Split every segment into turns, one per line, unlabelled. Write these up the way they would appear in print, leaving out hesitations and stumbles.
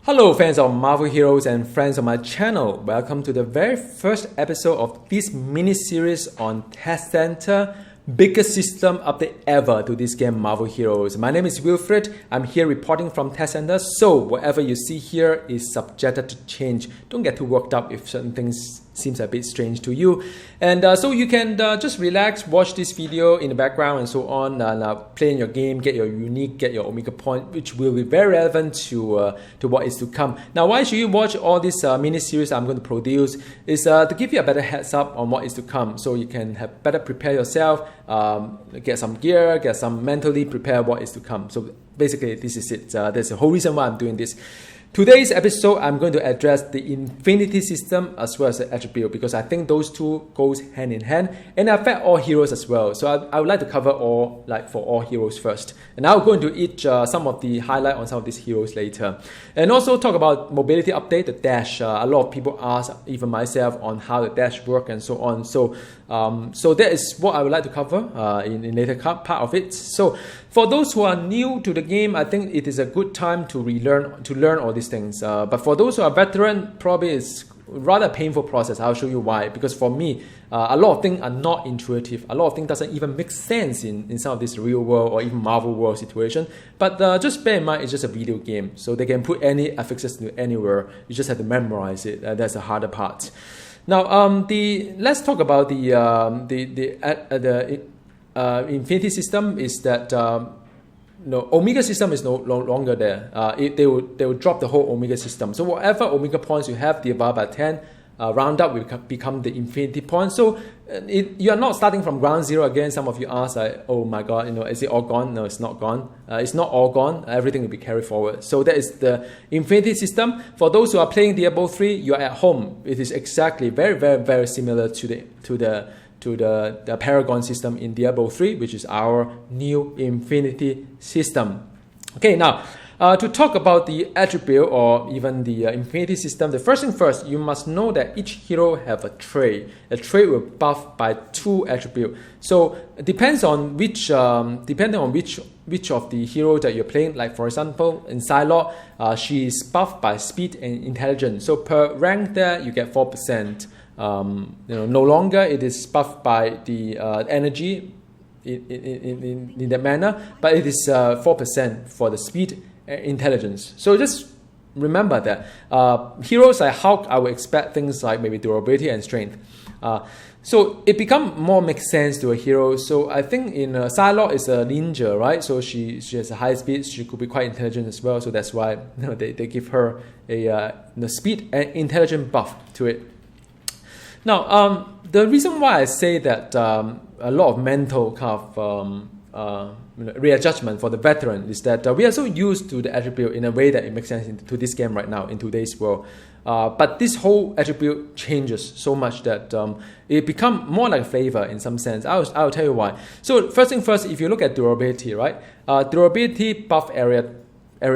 Hello fans of Marvel heroes and friends of my channel. Welcome to the very first episode of this mini-series on Test Center. Biggest system update ever to this game Marvel Heroes. My name is Wilfred. I'm here reporting from Test Center. So whatever you see here is subjected to change. Don't get too worked up if certain things seems a bit strange to you. And so you can just relax, watch this video in the background and so on, play in your game, get your unique, get your Omega point, which will be very relevant to what is to come. Now, why should you watch all this mini-series I'm going to produce is to give you a better heads up on what is to come, so you can have better prepare yourself, get some gear, get some mentally prepare what is to come. So basically, this is it. That's the whole reason why I'm doing this. Today's episode, I'm going to address the Infinity system as well as the attribute, because I think those two goes hand in hand and affect all heroes as well. So I would like to cover all, for all heroes first. And I'll go into each some of the highlight on some of these heroes later. And also talk about mobility update, the dash. A lot of people ask, even myself, on how the dash work and so on. So that is what I would like to cover in later part of it. So for those who are new to the game, I think it is a good time to learn all these things. But for those who are veteran, probably it's rather a painful process. I'll show you why. Because for me, a lot of things are not intuitive. A lot of things doesn't even make sense in some of this real world or even Marvel world situation. But just bear in mind, it's just a video game. So they can put any affixes to anywhere. You just have to memorize it. That's the harder part. Now, let's talk about the Infinity system. Is that Omega system is no longer there. They will drop the whole Omega system. So whatever Omega points you have divided by 10, round up will become the Infinity point. So you are not starting from ground zero again. Some of you ask, oh my God, is it all gone? No, it's not gone. It's not all gone. Everything will be carried forward. So that is the Infinity system. For those who are playing Diablo 3, you are at home. It is exactly very, very, very similar to the Paragon system in Diablo 3, which is our new Infinity system. Okay, now to talk about the attribute or even the Infinity system, the first thing first, you must know that each hero have a trait. A trait will buff by 2 attributes. So it depends on which of the hero that you're playing. Like for example, in Psylocke, she is buffed by speed and intelligence. So per rank there, you get 4%. No longer it is buffed by the energy in that manner, but it is 4% for the speed and intelligence. So just remember that heroes like Hulk, I would expect things like maybe durability and strength. So it become more makes sense to a hero. So I think in Psylocke is a ninja, right? So she has a high speed. She could be quite intelligent as well. So that's why they give her a speed and intelligence buff to it. Now, the reason why I say that a lot of mental kind of readjustment for the veteran is that we are so used to the attribute in a way that it makes sense to this game right now, in today's world. But this whole attribute changes so much that it becomes more like a flavor in some sense. I'll tell you why. So first thing first, if you look at durability, right? Durability buff area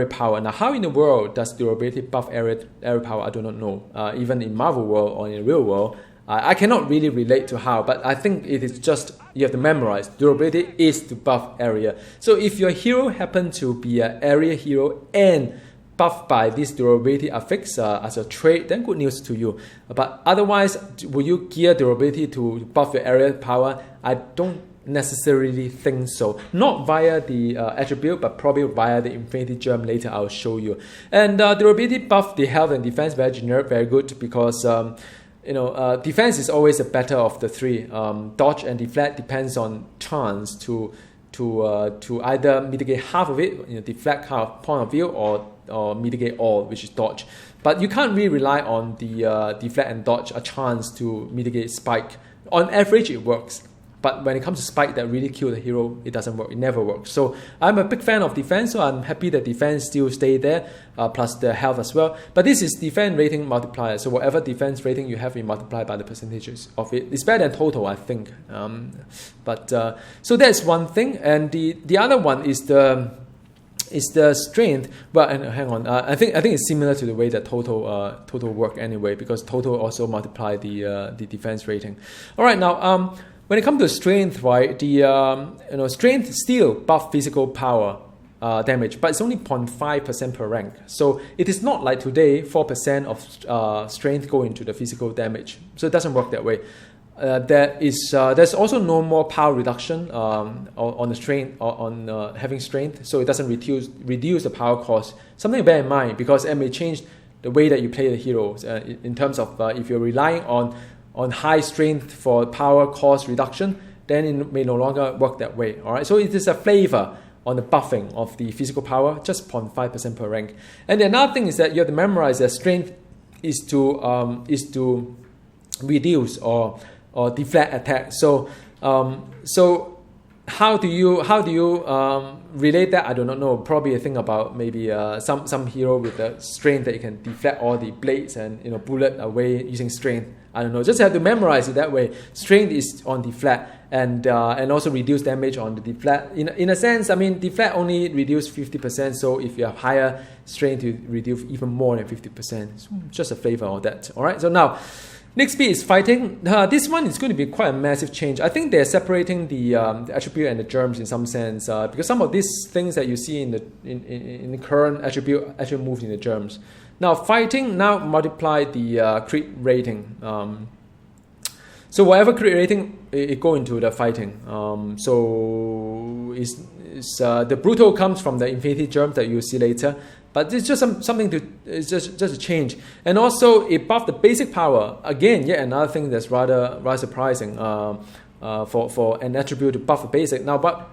power. Now, how in the world does durability buff area power? I do not know. Even in Marvel world or in the real world, I cannot really relate to how, but I think it is just, you have to memorize. Durability is to buff area. So if your hero happen to be an area hero and buffed by this durability affix as a trait, then good news to you. But otherwise, will you gear durability to buff your area power? I don't necessarily think so. Not via the attribute, but probably via the Infinity Gem. Later I'll show you. And durability buff the health and defense, very generic, very good, because defense is always the better of the 3. Dodge and deflect depends on chance to either mitigate half of it, deflect half point of view, or mitigate all, which is dodge. But you can't really rely on the deflect and dodge a chance to mitigate spike. On average, it works. But when it comes to spike that really kill the hero, it doesn't work. It never works. So I'm a big fan of defense, so I'm happy that defense still stay there, plus the health as well. But this is defense rating multiplier. So whatever defense rating you have, you multiply by the percentages of it. It's better than total, I think. So that's one thing. And the other one is the strength. But hang on, I think it's similar to the way that total work anyway, because total also multiply the defense rating. All right, now when it comes to strength, right, the strength still buff physical power. damage, but it's only 0.5% per rank. So it is not like today 4% of strength go into the physical damage. So it doesn't work that way. There's also no more power reduction on the strength on having strength, so it doesn't reduce the power cost. Something to bear in mind, because it may change the way that you play the heroes in terms of if you're relying on high strength for power cost reduction, then it may no longer work that way. All right, so it is a flavor on the buffing of the physical power, just 0.5% per rank. And the another thing is that you have to memorize that strength is to reduce or deflect attack. So how do you relate that? I do not know. Probably think about maybe some hero with a strength that you can deflect all the blades and bullet away using strength. I don't know. Just have to memorize it that way. Strength is on deflect and also reduce damage on the deflect. In a sense, I mean, deflect only reduce 50%. So if you have higher strength, you reduce even more than 50%. So just a flavor of that. All right. So now, next bit is fighting. This one is going to be quite a massive change. I think they're separating the attribute and the germs in some sense, because some of these things that you see in the current attribute actually moved in the germs. Now fighting now multiply the crit rating. So whatever crit rating it go into the fighting. So the brutal comes from the infinity germs that you see later. But it's just something it's just a change. And also it buffed the basic power. Again, yet another thing that's rather surprising for an attribute to buff the basic. Now, but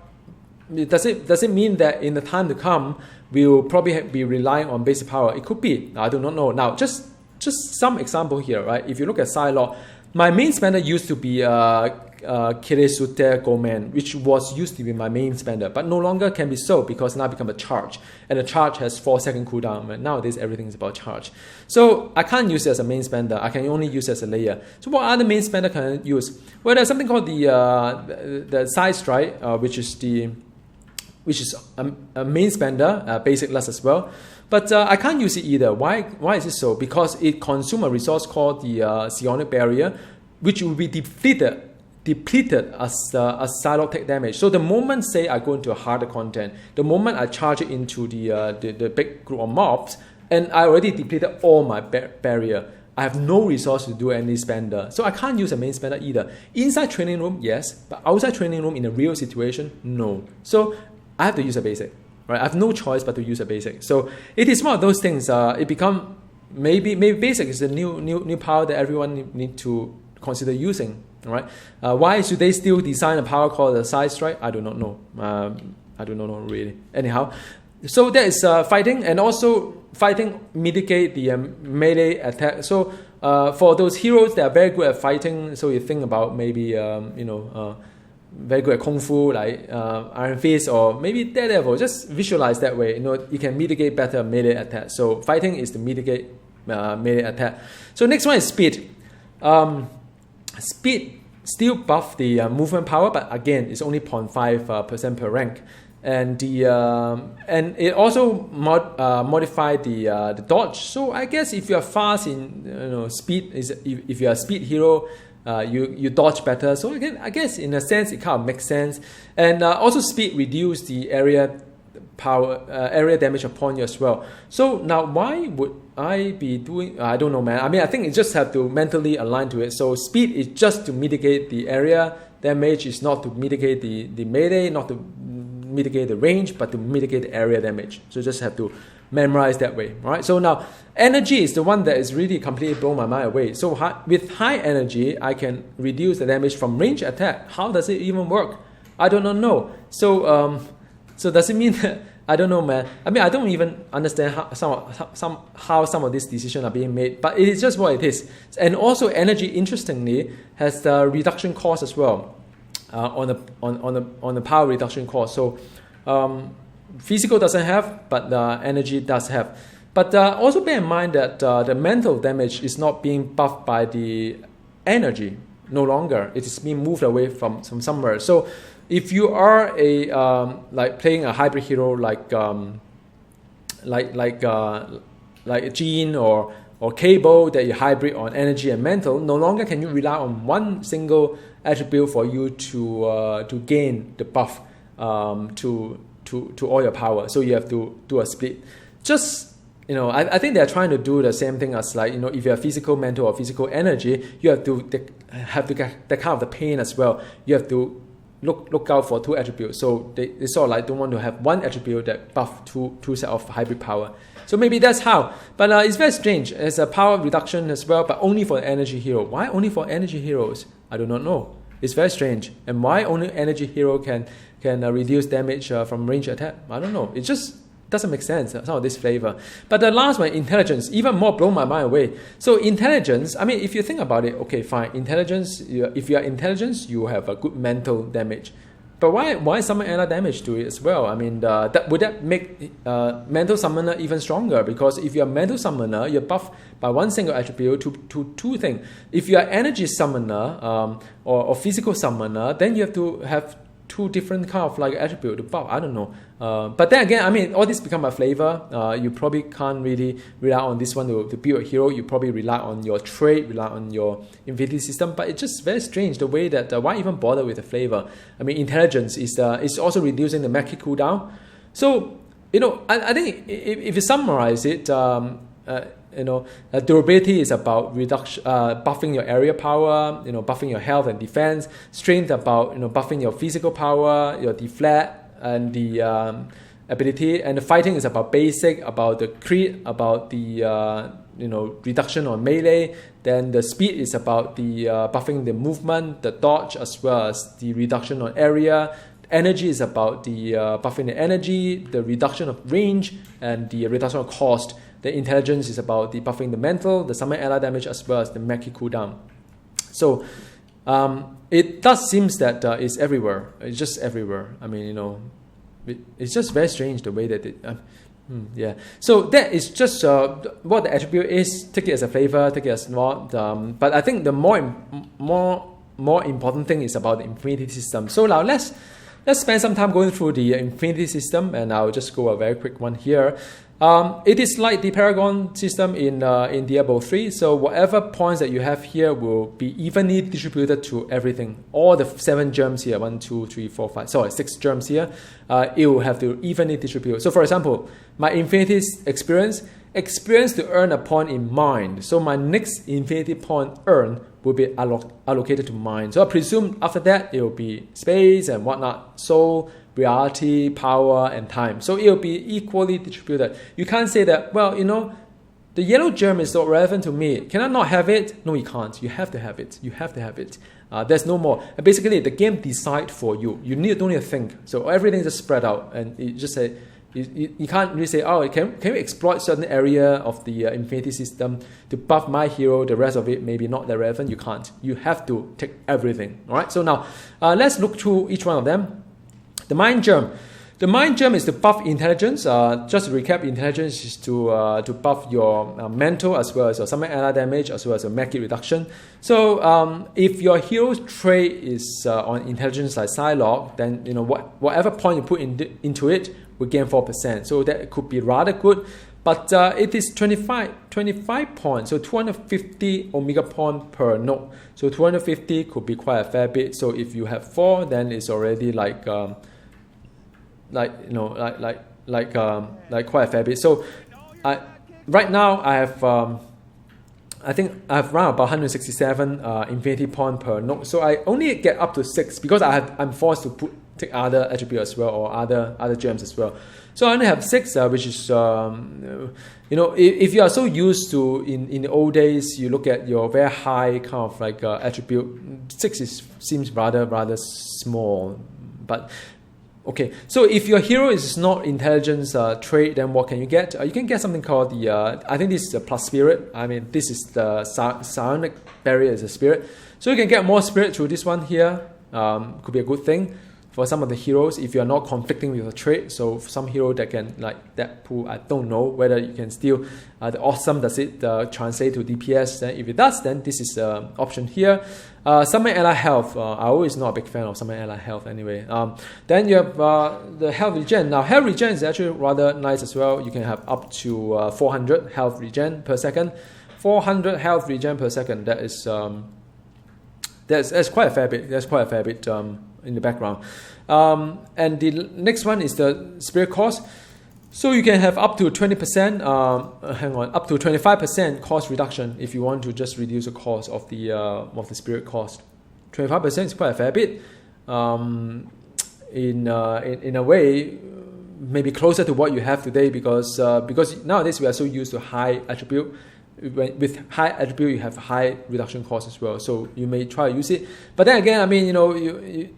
does it mean that in the time to come we'll probably be relying on basic power? It could be. I do not know. Now, just some example here, right? If you look at Psylocke, my main spender used to be Kiresute Gomen, which was used to be my main spender, but no longer can be so because now become a charge, and the charge has 4-second cooldown. And nowadays everything is about charge, so I can't use it as a main spender. I can only use it as a layer. So what other main spender can I use? Well, there's something called the side strike, which is a main spender, basic less as well. But I can't use it either. Why is it so? Because it consumes a resource called the psionic barrier, which will be depleted as Psylocke take damage. So the moment, say, I go into a harder content, the moment I charge it into the big group of mobs, and I already depleted all my barrier, I have no resource to do any spender. So I can't use a main spender either. Inside training room, yes, but outside training room in a real situation, no. So I have to use a basic. Right? I have no choice but to use a basic. So it is one of those things. It become maybe basic is the new power that everyone need to consider using. All right. Why should they still design a power called the side strike? I do not know. I do not know really. Anyhow, so that is fighting, and also fighting mitigate the melee attack. So for those heroes that are very good at fighting, so you think about maybe very good at Kung Fu, like Iron Fist or maybe Daredevil. Just visualize that way. You can mitigate better melee attack. So fighting is to mitigate melee attack. So next one is speed. Speed still buff the movement power, but again, it's only 0.5% per rank. And and it also modify the dodge. So I guess if you are fast in speed, if you are a speed hero, you dodge better. So again, I guess in a sense it kind of makes sense. And also speed reduce the area damage upon you as well. So now why would I be doing? I don't know, man. I mean, I think you just have to mentally align to it. So speed is just to mitigate the area damage. Is not to mitigate the melee, not to mitigate the range, but to mitigate the area damage. So you just have to memorize that way, right? So now energy is the one that is really completely blown my mind away. So with high energy, I can reduce the damage from range attack. How does it even work? I do not know. So so does it mean that I don't know, man? I mean, I don't even understand how some of these decisions are being made, but it is just what it is. And also energy, interestingly, has the reduction cost as well. On the power reduction cost. So physical doesn't have, but energy does have. But also bear in mind that the mental damage is not being buffed by the energy no longer. It is being moved away from somewhere. So if you are like playing a hybrid hero like Jean or Cable, that you hybrid on energy and mental, no longer can you rely on one single attribute for you to gain the buff to to all your power. So you have to do a split. Just, I think they're trying to do the same thing as like, if you have physical, mental, or physical energy, you have to get that kind of the pain as well. You have to look out for two attributes. So they sort of like don't want to have one attribute that buff two set of hybrid power. So maybe that's how. But it's very strange. It's a power reduction as well, but only for energy hero. Why only for energy heroes? I do not know. It's very strange. And why only energy hero can reduce damage from range attack? I don't know. It just doesn't make sense, some of this flavor. But the last one, intelligence, even more blown my mind away. So intelligence, I mean, if you think about it, okay, fine. Intelligence, if you are intelligence, you have a good mental damage. But why summon ally damage to it as well? I mean, would that make mental summoner even stronger? Because if you're a mental summoner, you're buffed by one single attribute to two things. If you're energy summoner or physical summoner, then you have to have two different kind of like attribute to buff. I don't know. But then again, I mean, all this become a flavor. You probably can't really rely on this one to build a hero. You probably rely on your trait, rely on your infinity system. But it's just very strange the way that why even bother with the flavor? I mean, intelligence is also reducing the mech cooldown. So I think if you summarize it, durability is about reduction, buffing your area power, buffing your health and defense. Strength about buffing your physical power, your deflect and the ability. And the fighting is about basic, about the crit, about the reduction on melee. Then the speed is about the buffing the movement, the dodge, as well as the reduction on area. Energy is about the buffing the energy, the reduction of range, and the reduction of cost. The intelligence is about the buffing the mental, the summon ally damage, as well as the mech cooldown. So it does seem that it's everywhere. It's just everywhere. I mean, it's just very strange the way that it. Yeah. So that is just what the attribute is. Take it as a flavor. Take it as not. But I think the more important thing is about the infinity system. So now let's spend some time going through the infinity system, and I'll just go a very quick one here. It is like the Paragon system in Diablo 3. So whatever points that you have here will be evenly distributed to everything. All the 7 germs here, 6 germs here, it will have to evenly distribute. So for example, my infinity experience to earn a point in mind. So my next infinity point earned will be allocated to mind. So I presume after that, it will be space and whatnot. Soul, reality, power, and time. So it will be equally distributed. You can't say that, well, the yellow germ is not relevant to me. Can I not have it? No, you can't. You have to have it. You have to have it. There's no more. And basically, the game decides for you. You don't need to think. So everything is just spread out. And you just say, you can't really say, oh, can we exploit certain area of the infinity system to buff my hero, the rest of it maybe not that relevant? You can't. You have to take everything. All right. So now let's look through each one of them. The mind germ. The mind germ is to buff intelligence. Just to recap, intelligence is to buff your mental as well as your summon ally damage as well as your mech reduction. So if your hero's trait is on intelligence like Psylocke, then whatever point you put into it will gain 4%. So that could be rather good. But it is 25 points, so 250 Omega point per node. So 250 could be quite a fair bit. So if you have 4, then it's already like quite a fair bit. So right now I have I think I've run about 167 infinity point per node. So I only get up to 6 because I'm forced to take other attributes as well or other gems as well. So I only have 6, which is if you are so used to in the old days, you look at your very high kind of like attribute. 6 seems rather small, but. Okay, so if your hero is not intelligence trait, then what can you get? You can get something called the, I think this is the plus spirit. I mean, this is the psionic barrier is a spirit. So you can get more spirit through this one here. Could be a good thing for some of the heroes if you are not conflicting with a trait. So some hero that can, like that pool, I don't know whether you can still, the awesome, does it translate to DPS? Then if it does, then this is the option here. Summon ally health. I always not a big fan of summon ally health anyway. Then you have the health regen. Now health regen is actually rather nice as well. You can have up to 400 health regen per second. 400 health regen per second. That is that's quite a fair bit. That's quite a fair bit. in the background. And the next one is the spirit cost. So you can have up to 20%, up to 25% cost reduction if you want to just reduce the cost of the spirit cost. 25% is quite a fair bit. In a way, maybe closer to what you have today, because nowadays we are so used to high attribute. With high attribute, you have high reduction cost as well. So you may try to use it. But then again, I mean,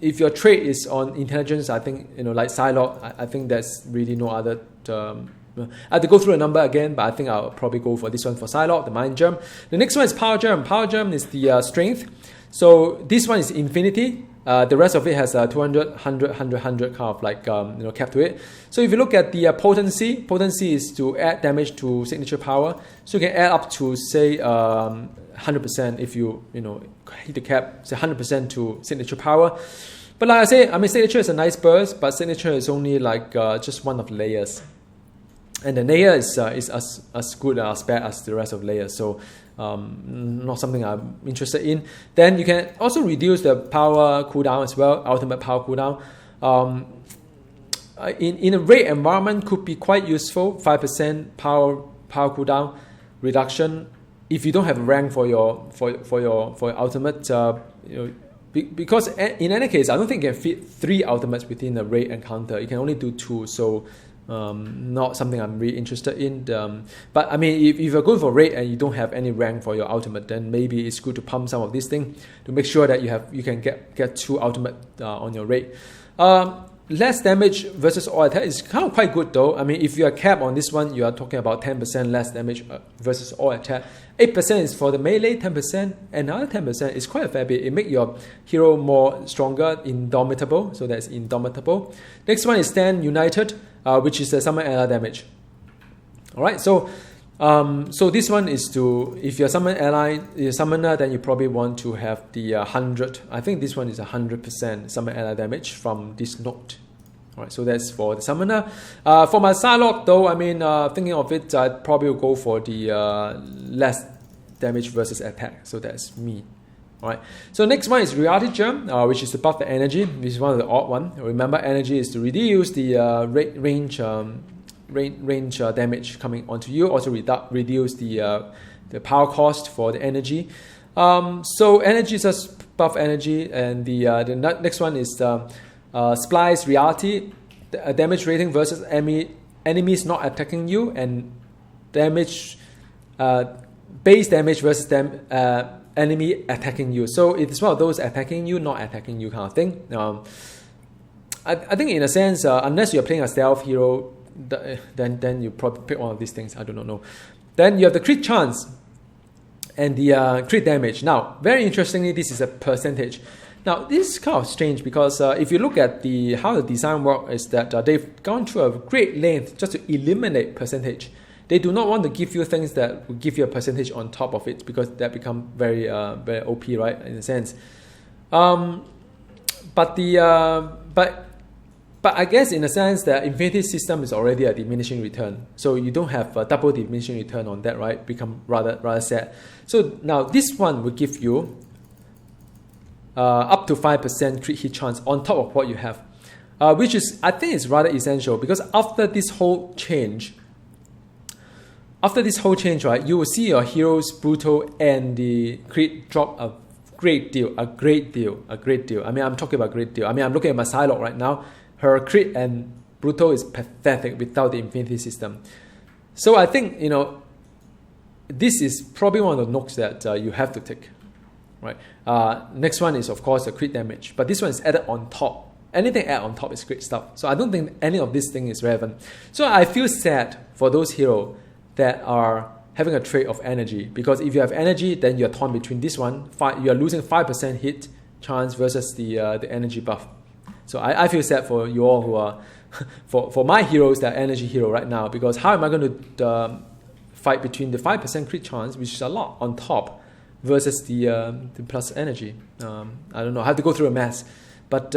if your trade is on intelligence, I think, like Psylocke, I think there's really no other. I have to go through a number again, but I think I'll probably go for this one for Psylocke, the Mind Germ. The next one is Power Germ. Power Germ is the strength. So this one is infinity. The rest of it has 200, 100, 100, 100 kind of like kept to it. So if you look at the potency is to add damage to signature power. So you can add up to say 100% if you hit the cap, say 100% to signature power. But like I say, I mean, signature is a nice burst, but signature is only like just one of the layers, and the layer is as good or as bad as the rest of the layers. So not something I'm interested in. Then you can also reduce the power cooldown as well, ultimate power cooldown. In a raid environment could be quite useful. 5% power cooldown reduction if you don't have a rank for your ultimate. Because in any case, I don't think you can fit 3 ultimates within a raid encounter. You can only do 2. So not something I'm really interested in. But I mean, if you're going for raid and you don't have any rank for your ultimate, then maybe it's good to pump some of these things to make sure that you can get 2 ultimate on your raid. Less damage versus all attack is kind of quite good though. I mean, if you are capped on this one, you are talking about 10% less damage versus all attack. 8% is for the melee, 10%, another 10% is quite a fair bit. It makes your hero more stronger, indomitable. So that's indomitable. Next one is Stand United, which is the summon ally damage. Alright, so this one is to, if you're a summoner, then you probably want to have the 100. I think this one is 100% summon ally damage from this note. Alright, so that's for the summoner. For my Psylocke though, I mean, thinking of it, I'd probably go for the less damage versus attack. So that's me. Alright, so next one is Reality Germ, which is to buff the energy. This is one of the odd one. Remember, energy is to reduce the range damage coming onto you, also reduce the power cost for the energy. So energy is just buff energy, and the next one is Splice Reality, damage rating versus enemies not attacking you, and damage base damage versus enemy attacking you. So it's one of those attacking you, not attacking you kind of thing. I think in a sense, unless you're playing a stealth hero, then you probably pick one of these things. I do not know. Then you have the crit chance and the crit damage. Now, very interestingly, this is a percentage. Now, this is kind of strange because if you look at how the design works, is that they've gone through a great length just to eliminate percentage. They do not want to give you things that will give you a percentage on top of it, because that become very very OP, right, in a sense. But I guess in a sense that Infinity system is already a diminishing return, so you don't have a double diminishing return on that, right? Become rather sad. So now this one will give you up to 5% crit hit chance on top of what you have, which is, I think, is rather essential, because after this whole change, right, you will see your hero's brutal and the crit drop a great deal. I mean, I'm talking about great deal. I mean, I'm looking at my Psylocke right now. Her crit and brutal is pathetic without the Infinity system. So I think, this is probably one of the knocks that you have to take. Right. Next one is, of course, the crit damage, but this one is added on top. Anything added on top is great stuff. So I don't think any of this thing is relevant. So I feel sad for those heroes that are having a trade of energy, because if you have energy, then you're torn between this one. You are losing 5% hit chance versus the energy buff. So I feel sad for you all who are for my heroes that are energy hero right now, because how am I going to fight between the 5% crit chance, which is a lot, on top, versus the plus energy? I don't know. I have to go through a math. But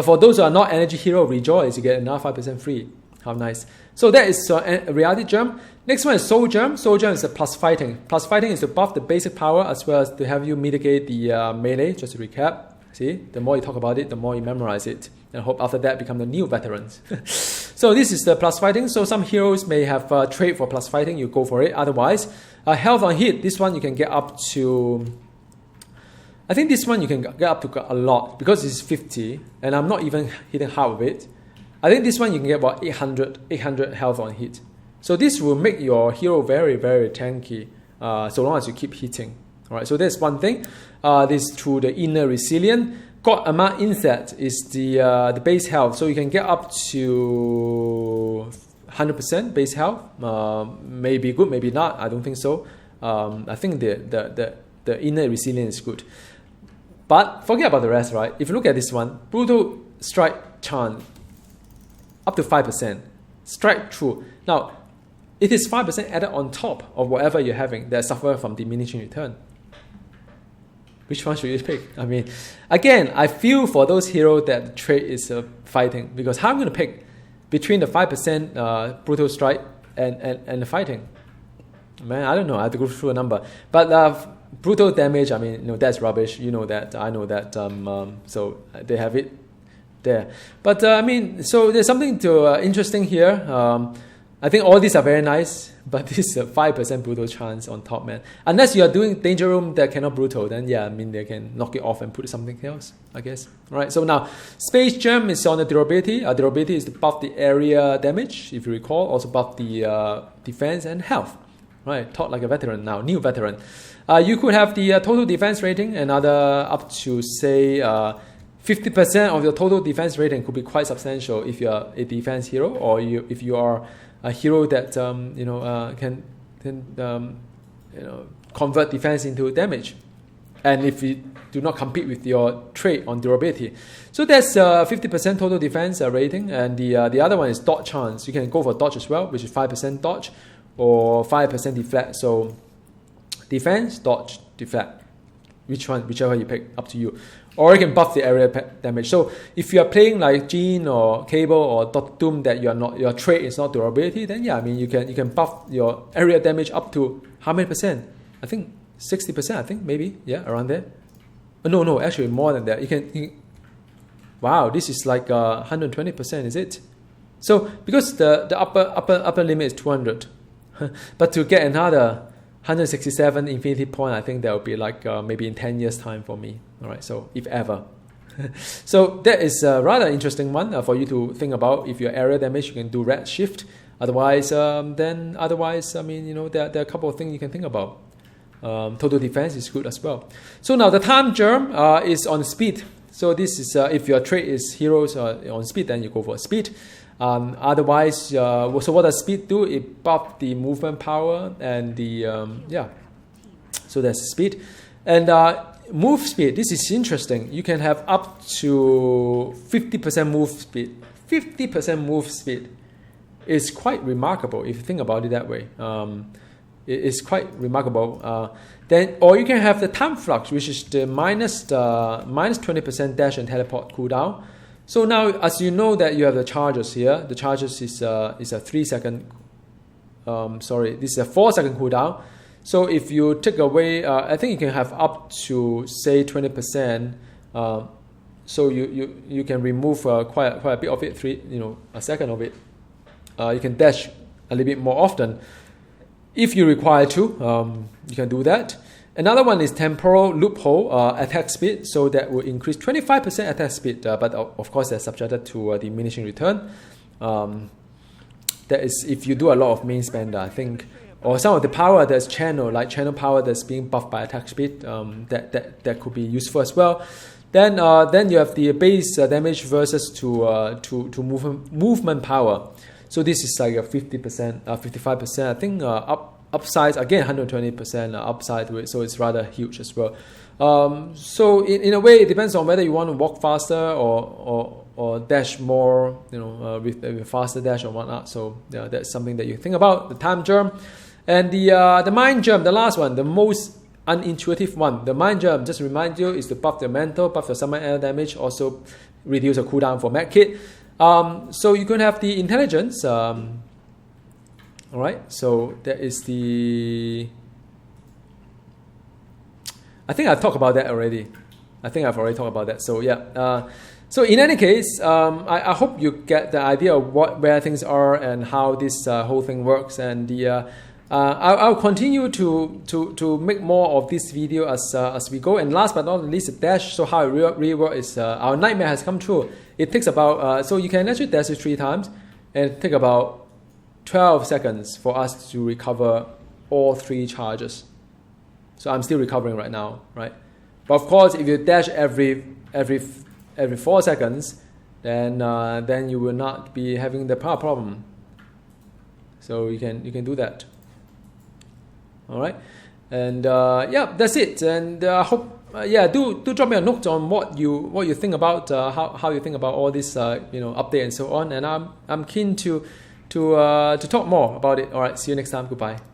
for those who are not energy hero, rejoice, you get another 5% free. How nice. So that is a Reality Germ. Next one is Soul Germ. Soul Germ is a plus fighting. Plus fighting is to buff the basic power as well as to have you mitigate the melee, just to recap. See, the more you talk about it, the more you memorize it. And I hope after that become the new veterans. So this is the plus fighting. So some heroes may have trait for plus fighting. You go for it. Otherwise, health on hit. This one you can get up to. I think this one you can get up to a lot because it's 50, and I'm not even hitting half of it. I think this one you can get about 800 health on hit. So this will make your hero very, very tanky, so long as you keep hitting. All right. So that's one thing. This through the inner resilience. God amount inset is the base health, so you can get up to 100% base health. Maybe good, maybe not. I don't think so. I think the inner resilience is good, but forget about the rest, right? If you look at this one, brutal strike chance up to 5%, strike true. Now, it is 5% added on top of whatever you're having that suffer from diminishing return. Which one should you pick? I mean, again, I feel for those heroes that the trait is fighting, because how am I going to pick between the 5% brutal strike and the fighting? Man, I don't know. I have to go through a number. But brutal damage, I mean, that's rubbish. You know that. I know that. So they have it there. But I mean, so there's something interesting here. I think all these are very nice, but this is a 5% brutal chance on top, man. Unless you are doing danger room that cannot brutal, then yeah, I mean, they can knock it off and put something else, I guess. All right, so now, Space Gem is on the durability. Durability is to buff the area damage, if you recall, also buff the defense and health. Right, taught like a veteran now, new veteran. You could have the total defense rating, another up to, say, 50% of your total defense rating could be quite substantial if you're a defense hero, or if you are a hero that can convert defense into damage, and if you do not compete with your trait on durability. So that's 50% total defense rating, and the other one is dodge chance. You can go for dodge as well, which is 5% dodge or 5% deflect. So defense, dodge, deflect. Whichever you pick, up to you. Or you can buff the area damage. So if you are playing like Jean or Cable or Dr. Doom that your trait is not durability, then yeah, I mean you can buff your area damage up to how many percent? I think 60%. I think maybe, yeah, around there. No, actually more than that. You can wow, this is like 120%, is it? So because the upper limit is 200, but to get another 167 infinity point, I think that would be like maybe in 10 years time for me. All right, so if ever. So that is a rather interesting one for you to think about. If your area damage, you can do red shift. Otherwise, I mean, there are a couple of things you can think about. Total defense is good as well. So now the time germ is on speed. So this is if your trait is heroes on speed, then you go for speed. Otherwise, so what does speed do? It buffs the movement power and the so that's speed. And move speed, this is interesting. You can have up to 50% move speed. 50% move speed is quite remarkable if you think about it that way. It's quite remarkable. Then, or you can have the time flux, which is the minus 20% dash and teleport cooldown. So now, as you know that you have the charges here, the charges is a 3 second. This is a 4 second cooldown. So if you take away, I think you can have up to say 20%. So you can remove quite a bit of it, a second of it. You can dash a little bit more often. If you require to, you can do that. Another one is temporal loophole attack speed, so that will increase 25% attack speed, but of course that's subjected to diminishing return. That is if you do a lot of main spender, I think, or some of the power that's channel power that's being buffed by attack speed, that could be useful as well. Then you have the base damage versus to movement power. So this is like a 50%, 55%. I think upside again 120% upside to it. So it's rather huge as well. So in a way, it depends on whether you want to walk faster or dash more, with a faster dash or whatnot. So yeah, that's something that you think about. The time germ and the mind germ, the last one, the most unintuitive one. The mind germ, just to remind you, is to buff the mental, buff the summon air damage, also reduce the cooldown for med kit. So you can have the intelligence. All right, so that is the. I think I talked about that already. I think I've already talked about that. So yeah. So in any case, I hope you get the idea of where things are and how this whole thing works. And I'll continue to make more of this video as we go. And last but not least, the dash. So how it rework is our nightmare has come true. It takes about so you can actually dash it 3 times, and it takes about 12 seconds for us to recover all 3 charges. So I'm still recovering right now, right? But of course, if you dash every 4 seconds, then you will not be having the power problem. So you can do that. All right, and yeah, that's it. And I hope do drop me a note on what you think about how you think about all this update and so on. And I'm keen to talk more about it. All right, see you next time. Goodbye.